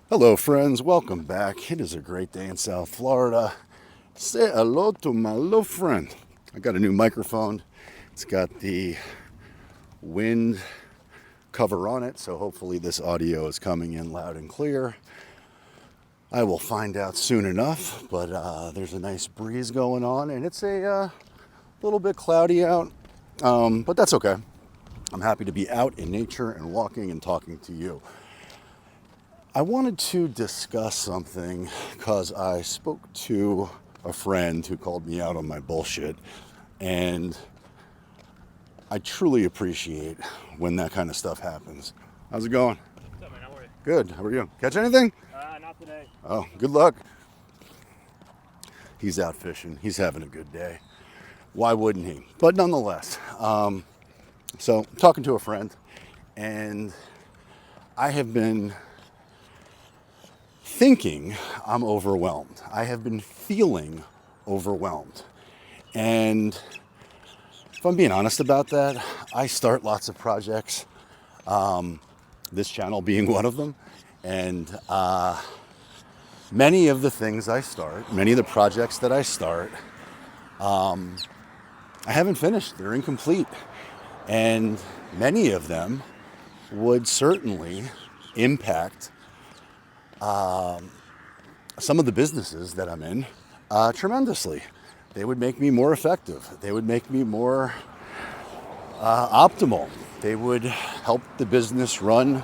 Hello, friends. Welcome back. It is a great day in South Florida. Say hello to my little friend. I got a new microphone. It's got the wind cover on it, so hopefully this audio is coming in loud and clear. I will find out soon enough, but there's a nice breeze going on, and it's a little bit cloudy out, but that's okay. I'm happy to be out in nature and walking and talking to you. I wanted to discuss something because I spoke to a friend who called me out on my bullshit, and I truly appreciate when that kind of stuff happens. How's it going? What's up, man? How are you? Good. How are you? Catch anything? Not today. Oh, good luck. He's out fishing. He's having a good day. Why wouldn't he? But nonetheless, so talking to a friend, and I have been thinking I'm overwhelmed. I have been feeling overwhelmed. And if I'm being honest about that, I start lots of projects, this channel being one of them. And many of the things I start, many of the projects that I start, I haven't finished. They're incomplete. And many of them would certainly impact some of the businesses that I'm in tremendously. They would make me more effective. They would make me more optimal. They would help the business run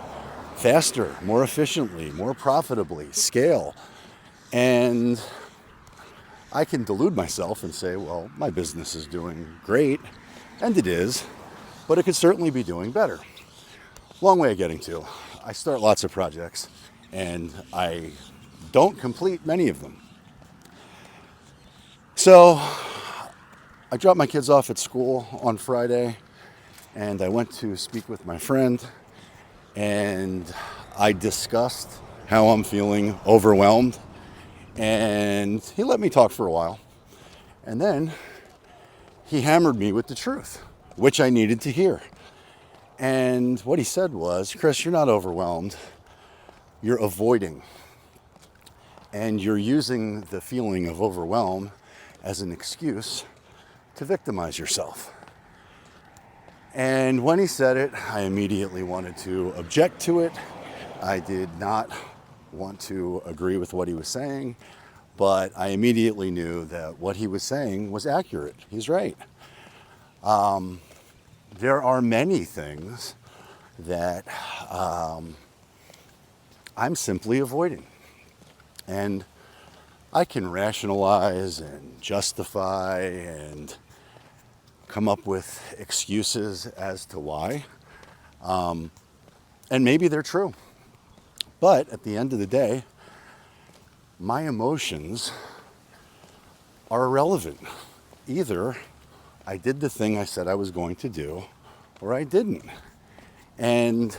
faster, more efficiently, more profitably, scale. And I can delude myself and say, well, my business is doing great, and it is, but it could certainly be doing better. Long way of getting to. I start lots of projects, and I don't complete many of them. So I dropped my kids off at school on Friday, and I went to speak with my friend, and I discussed how I'm feeling overwhelmed, and he let me talk for a while. And then he hammered me with the truth, which I needed to hear. And what he said was, Chris, you're not overwhelmed. You're avoiding. And you're using the feeling of overwhelm as an excuse to victimize yourself. And when he said it, I immediately wanted to object to it. I did not want to agree with what he was saying, but I immediately knew that what he was saying was accurate. He's right. There are many things that I'm simply avoiding. And I can rationalize and justify and come up with excuses as to why. And maybe they're true. But at the end of the day, my emotions are irrelevant. Either I did the thing I said I was going to do, or I didn't. And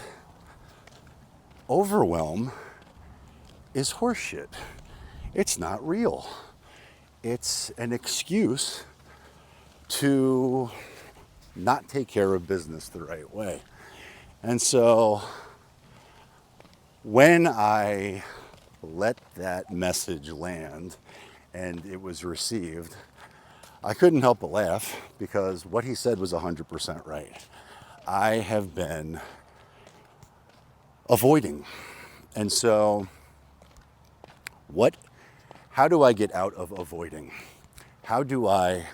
overwhelm is horseshit. It's not real. It's an excuse to not take care of business the right way. And so when I let that message land and it was received, I couldn't help but laugh because what he said was 100% right. I have been avoiding. And so how do I get out of avoiding? How do I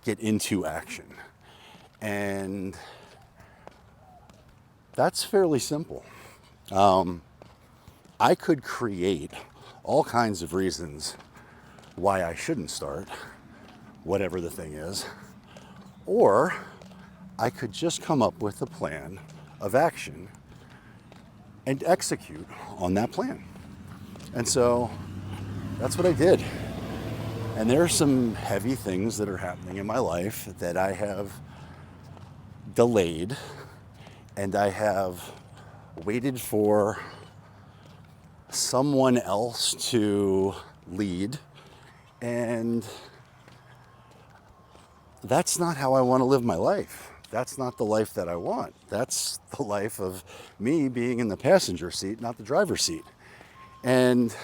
get into action? And that's fairly simple. I could create all kinds of reasons why I shouldn't start, whatever the thing is, or I could just come up with a plan of action and execute on that plan. And so that's what I did. And there are some heavy things that are happening in my life that I have delayed, and I have waited for someone else to lead. And that's not how I want to live my life. That's not the life that I want. That's the life of me being in the passenger seat, not the driver's seat. And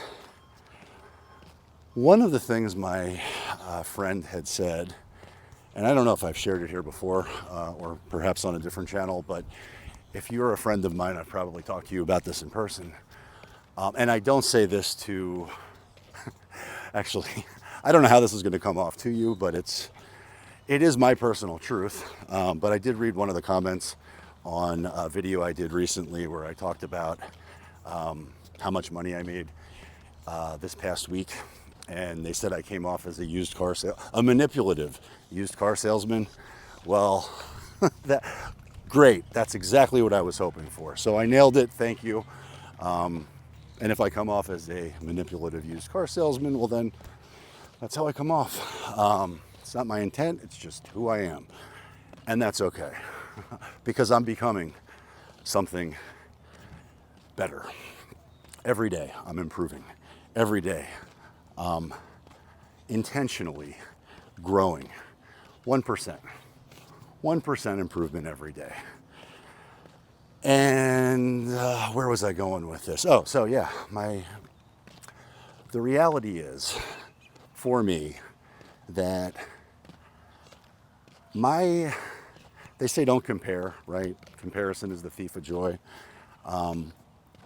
one of the things my friend had said, and I don't know if I've shared it here before or perhaps on a different channel, but if you're a friend of mine, I've probably talked to you about this in person. And I don't say this to, actually, I don't know how this is going to come off to you, but it is my personal truth. But I did read one of the comments on a video I did recently where I talked about how much money I made this past week. And they said I came off as a manipulative used car salesman. Well, great. That's exactly what I was hoping for. So I nailed it. Thank you. And if I come off as a manipulative used car salesman, well then that's how I come off. It's not my intent. It's just who I am. And that's okay because I'm becoming something better. Every day I'm improving. Every day intentionally growing. 1%. 1% improvement every day. And where was I going with this? Oh, so yeah, the reality is for me that they say don't compare, right? Comparison is the thief of joy.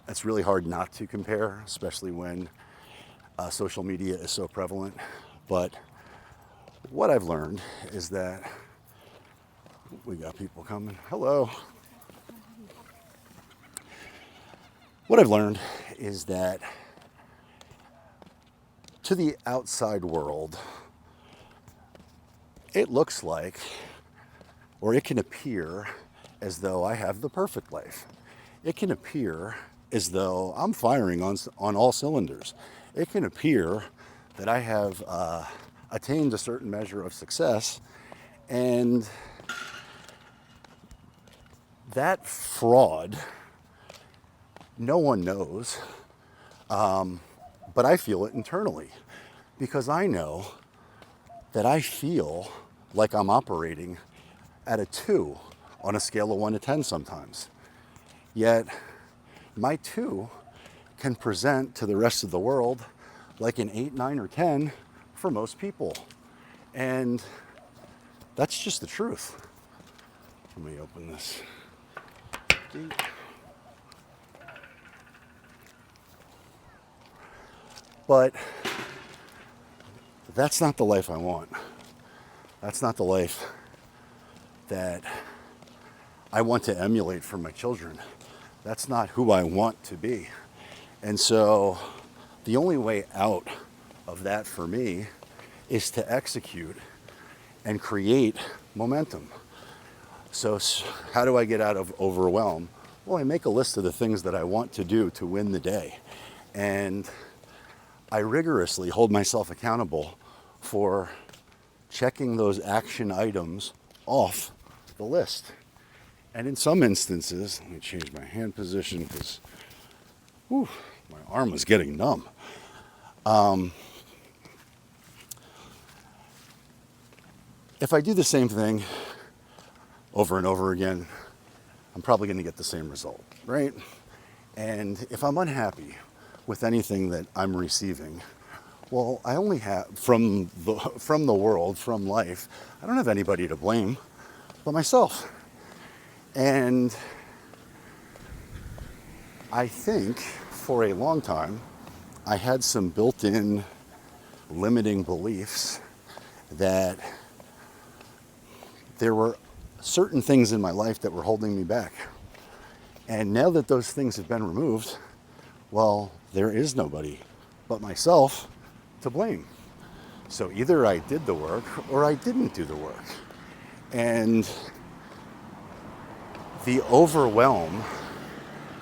It's really hard not to compare, especially when social media is so prevalent. But what I've learned is that we got people coming. Hello. What I've learned is that to the outside world, it looks like, or it can appear as though I have the perfect life. It can appear as though I'm firing on all cylinders. It can appear that I have attained a certain measure of success, and that fraud, no one knows, but I feel it internally because I know that I feel like I'm operating at a 2 on a scale of 1 to 10 sometimes. Yet my 2 can present to the rest of the world like an 8, 9, or 10 for most people. And that's just the truth. Let me open this gate. But that's not the life I want. That's not the life that I want to emulate for my children. That's not who I want to be. And so the only way out of that for me is to execute and create momentum. So how do I get out of overwhelm? Well, I make a list of the things that I want to do to win the day. And I rigorously hold myself accountable for checking those action items off the list. And in some instances, let me change my hand position because my arm was getting numb. If I do the same thing over and over again, I'm probably going to get the same result, right? And if I'm unhappy with anything that I'm receiving, well, I only have from the world, from life, I don't have anybody to blame but myself. And I think for a long time, I had some built-in limiting beliefs that there were certain things in my life that were holding me back. And now that those things have been removed, well, there is nobody but myself to blame. So either I did the work or I didn't do the work. And the overwhelm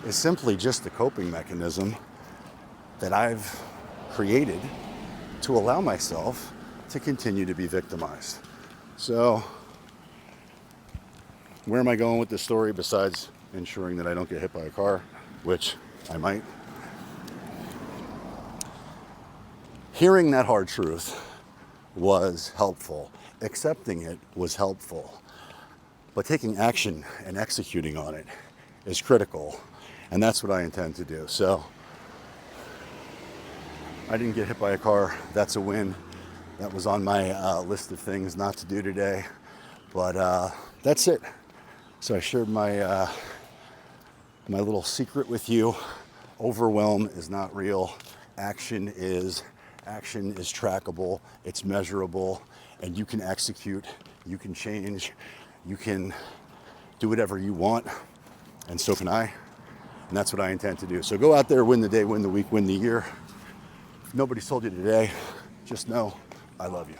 is simply just a coping mechanism that I've created to allow myself to continue to be victimized. So where am I going with this story besides ensuring that I don't get hit by a car, which I might? Hearing that hard truth was helpful. Accepting it was helpful. But taking action and executing on it is critical. And that's what I intend to do. So I didn't get hit by a car. That's a win. That was on my list of things not to do today. But that's it. So I shared my my little secret with you. Overwhelm is not real. Action is. Action is trackable. It's measurable, and you can execute. You can change. You can do whatever you want, and so can I. And that's what I intend to do. So go out there, win the day, win the week, win the year. If nobody's told you today, just know I love you.